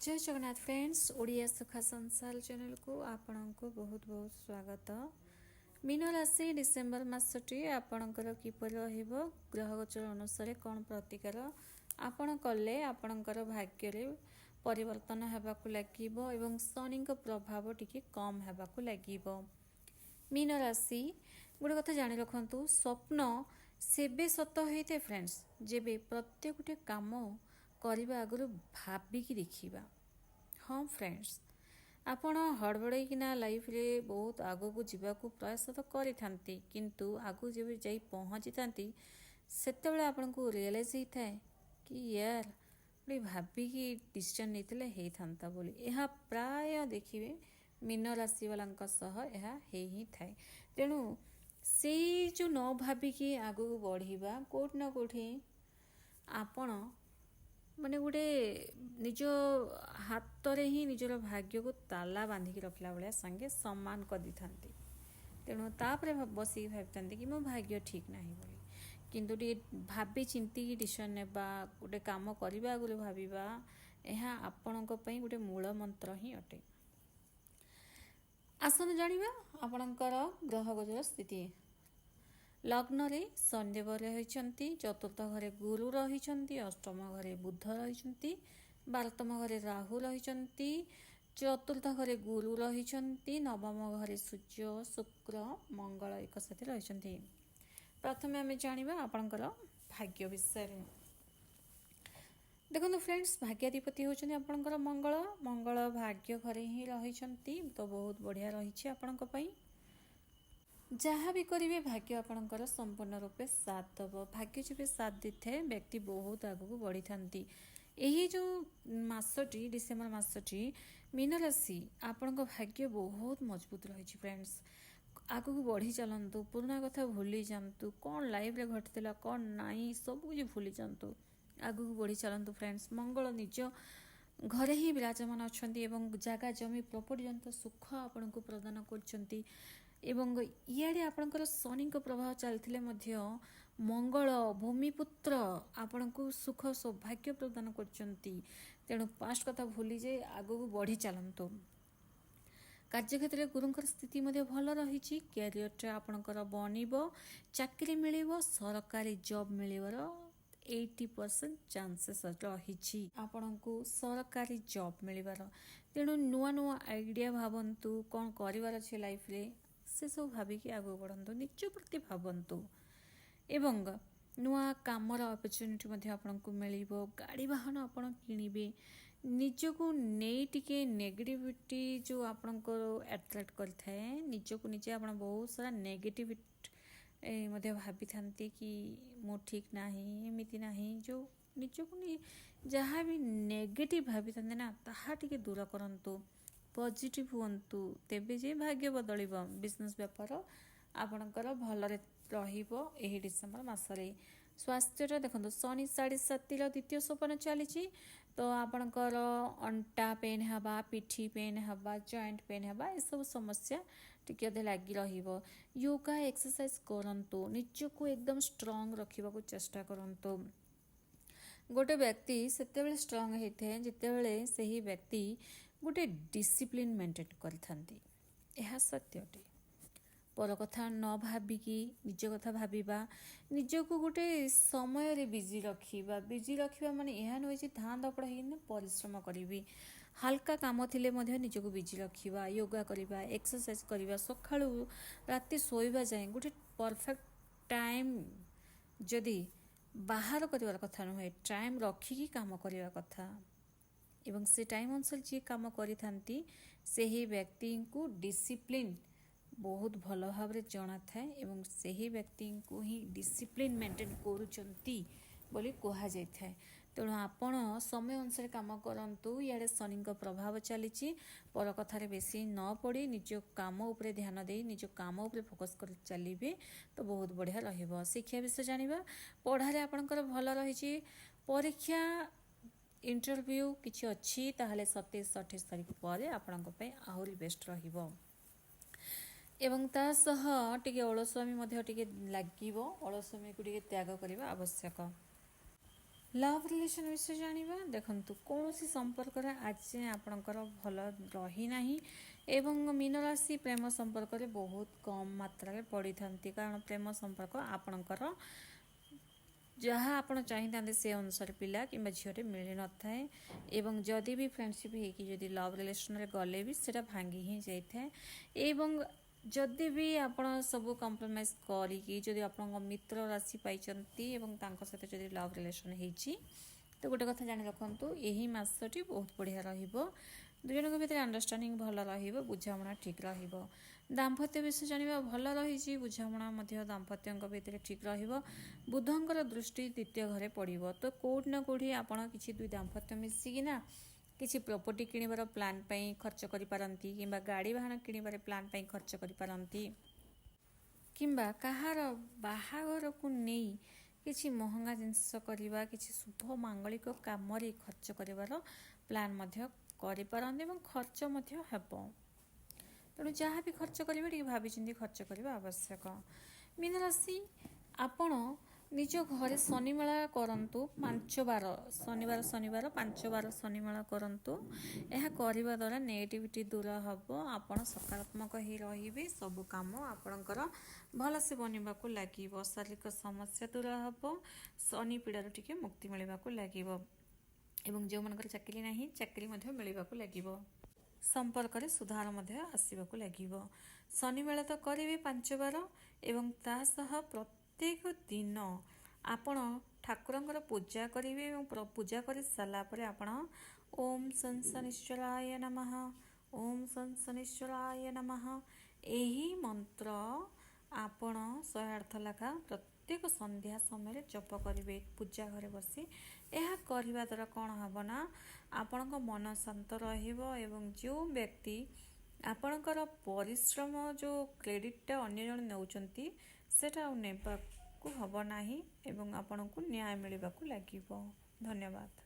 जय जगन्नाथ फ्रेंड्स ओडिया सुखा संसार चैनल को आपण को बहुत बहुत स्वागत। मीन राशि डिसेम्बर मासटी आपणकर किपर रहिबो ग्रह गोचर अनुसार कौन प्रतिकार आपण कले आपणकर भाग्य परिवर्तन हेबाकु लागिबो एवं शनि प्रभाव टिके कम हेबाकु लागिबो। मीन राशि गोटे कथा जानि रखंतु स्वप्न सेबे सत होइते फ्रेंड्स जेबे प्रत्येक गोटे काम करने आगु भाविकी देखा। हाँ फ्रेंड्स आपण हड़बड़ेकिना लाइफ रे बहुत आगो को जीवाकू प्रयास तो करिथांती किंतु आगु जब जाई पहुँची थांती सेतेबेले आपन को रियलाइज होता है कि यार गोटे भाविकी डिसीजन नहीं हे थांता बोली। यह प्राय देखिए मीन राशि वाला सह यह ही थाए। तेणु से जो न भाविकी आगु बढ़िबा कोट ना कोठी आपण माने गोटे निज हाथ रे ही निजर भाग्य को ताला बांधिकी रखला भाया संगे सम्मान कर दी था। तेणु तापर बसिक भावी कि मो भाग्य ठीक ना बोली किंतु भावी चिंती डिसीजन नेबा गोटे काम करने आगु भाविबा यह आपण गोटे मूल मंत्र ही अटे। आसन जानिबा आपणकर ग्रह गोचर स्थिति। लग्न रे शनिदेव रही, चतुर्थ घरे गुरु रही, अष्टम घरे बुध रही, 12तम घरे राहु रही, चतुर्थ घरे गुरु रही, नवम घरे सूर्य शुक्र मंगल एक साथ रही। प्रथम आम जाना आपणकर भाग्य विषय। देखो फ्रेंड्स भाग्याधिपति होती आपणकर मंगल। मंगल भाग्य घरे ही रही तो बहुत बढ़िया रही आपण जहाँ भी करेंगे भाग्य आपणकर संपूर्ण रूपे साथ दब। भाग्य जब साथ दी थे व्यक्ति बहुत आगू बढ़ी था। यही जो मासटी डिसेम्बर मासटी मीन राशि आपण भाग्य बहुत मजबूत रही फ्रेंड्स। आगू बढ़ी चलतु, पुराना कथा भूली जातु, कौन लाइफ रे घटता कौन नाई सब कुछ भूली जातु, आगू बढ़ी चलतु फ्रेंड्स। मंगल निज घरे ही विराजमान अच्छा जगह जमी प्रॉपर्टी जंत सुख आपन को प्रदान कर। इे आपणकर शनि प्रभाव चलते मंगल भूमिपुत्र आपण को सुख सौभाग्य प्रदान कर। पास्ट कथा भूली जाए आगू बढ़ी चलतु। कार्यक्षेत्र में गुरुंकर स्थिति भल रही। कैरियर आपणकर बनब, चाकरी मिल, सरकारी जॉब मिलवर 80% चांसेस रही आपण को सरकारी जॉब मिलवार। तेणु नुआ नुआ आइडिया भावतु कौन कर अच्छे लाइफ रे से सब भाविकी आगे बढ़ु, निज प्रति भावतु एवं नुआ कामर अपॉर्चुनिटी आपन को मिल। गाड़ी वाहन आपन किणवे निजको नहीं टिके नेगेटिविटी जो आपन को अट्रैक्ट करथाए निजको निजे आपन बहुत सारा नेगेटिविटी भावी था कि मो ठीक ना एमती ना जो निजको जहाँ भी नेगेटिव भावी था ना ताहा टिके दूर करंतु, पॉजिटिव हुंतु, तेबे जे भाग्य बदल। बिजनेस व्यापार आपणकर भलरे रहिबो। एही डिसेम्बर मासरे स्वास्थ्य देखो शनि 7.5 द्वितीय सोपान चली तो आपणकर अंटा पेन हवा, पिठी पेन हवा, जॉइंट पेन हवा ये सब समस्या टिके अधे लगी रहिबो। योगा एक्सरसाइज करंतु, निजको एकदम स्ट्रांग रखिबा को चेष्टा करंतु। गोटे व्यक्ति सेतेबेले स्ट्रांग होते हैं जितेबेले सही व्यक्ति गोटे डिसिप्लिन मेंटेन करथांती। यह सत्य अटे। पर कथा न भाविकी निज कथा भाविबा, निजको गोटे समय रे बिजी रखिबा माने यह नुहे जे धाँ दपड़ होने परिश्रम करी। हल्का काम थिले मध्य निजको बिजी रखिबा, योगा करिबा, एक्सरसाइज करिबा, सकाळू राति सोइबा जाए गोटे परफेक्ट टाइम जदि बाहर करिवार कथा नुहे, टाइम रखिकी काम करिवा कथा एवं से टाइम अनुसार जी काम करी थांती सही व्यक्ति को डिसिप्लिन बहुत भल भाव जना थाए एवं सही व्यक्ति को ही डिसिप्लिन मेंटेन करुचंती बोली कहा जाय थाए। तेणु आपण समय अनुसार काम करंतु। इे शनि प्रभाव चली पर कथार बेसी न पड़ी निज काम उपरे ध्यान दे निज काम उपरे फोकस कर चलिए तो बहुत बढ़िया रहिबो। शिक्षा विषय जानिबा, पढ़ारे आपणकर भल रही। परीक्षा इंटरव्यू किसी अच्छी ताहले 27-28 तारीख पर आपण आहरी बेस्ट रहिबो। एवं ता सह टिके अलस्वामी टिके लागिबो, अलस्वामी को टिके त्याग करबा आवश्यक। लव रिलेशन विषय जानिबा देखंतु कौनसी संपर्क आज आपणकर भल रही नाही एवं मीन राशि प्रेम संपर्क रे बहुत कम मात्रा रे पड़ी थांती कारण प्रेम संपर्क आपणकर जहाँ आपण चाहिए से अनुसार पिला कि झील मिल न थाए एवं जदि भी फ्रेंडशिप होगी लव रिलेशन रे गले भी सेटा भांगी ही जाए एवं जदि भी आपण सब कम्प्रोमाइज करी जदि आपण मित्र राशि पाई सहित जदि लव रिलेशन होती तो गोटे कथा जानी रखु यही मासटी बहुत बढ़िया रहिबो दुई जन भितर अंडरस्टैंडिंग भल रहिबो बुझामणा ठीक रहिबो दाम्पत्य विषय जानिबा भल रही बुझामणा दाम्पत्य भितर ठीक रहिबो बुधंकर दृष्टि द्वितीय घरे पड़िबो तो कोठी ना कोठी आपण किछि दुई दाम्पत्य मिसिकिना किसी प्रॉपर्टी किଣିବାର प्लान ପାଇଁ खर्च करि पारंती किंबा गाड़ी वाहन किଣିବାର प्लान ପାଇଁ खर्च करि पारंती किंबा कहार बाहाघर को नहीं किसी महंगा जिनस करवा किसी शुभ मांगलिक काम रे खर्च करिवार प्लान मध्य करि पारंती एवं खर्च मध्य हेबो तेणु जहाँ भी खर्च करेंगे टे भाभी खर्च करवा आवश्यक मीन राशि आपण निज घरे शनिमेला करंतु 5 बार शनिवार 5 बार शनिमेला करंतु यह करने द्वारा नेगेटिविटी दूर हम आपण सकारात्मक ही रहिबे सब काम आपणकर भल से बनवा को लगे शारीरिक समस्या दूर हम शनि पीड़ार टिके मुक्ति मिलवा को लगे एवं जो मनकर चाकरी नहीं चाकरी मिलवा को लगे संपर्क रे सुधार आसवाक लगे शनि मेला तो करेंगे 5 बार एवं ता सह प्रत्येक दिन आपण ठाकुरंकर पूजा करेंगे और पूजा कर सारा पर आपण ओम सन शनिश्चराय नमः ओम सन शनिश्चराय नमः यही मंत्र आपण 108 लेखा प्रत्येक संध्या समय जप करेंगे पूजा घरे बसी यह करने द्वारा कौन हम ना आपण मन शांत एवं जो व्यक्ति आपणकर परिश्रम जो क्रेडिटा अन्य जन नौचंती सेटा नेबाकू हब नाही एवं आपणको न्याय मिलवाकू लागिबो। धन्यवाद।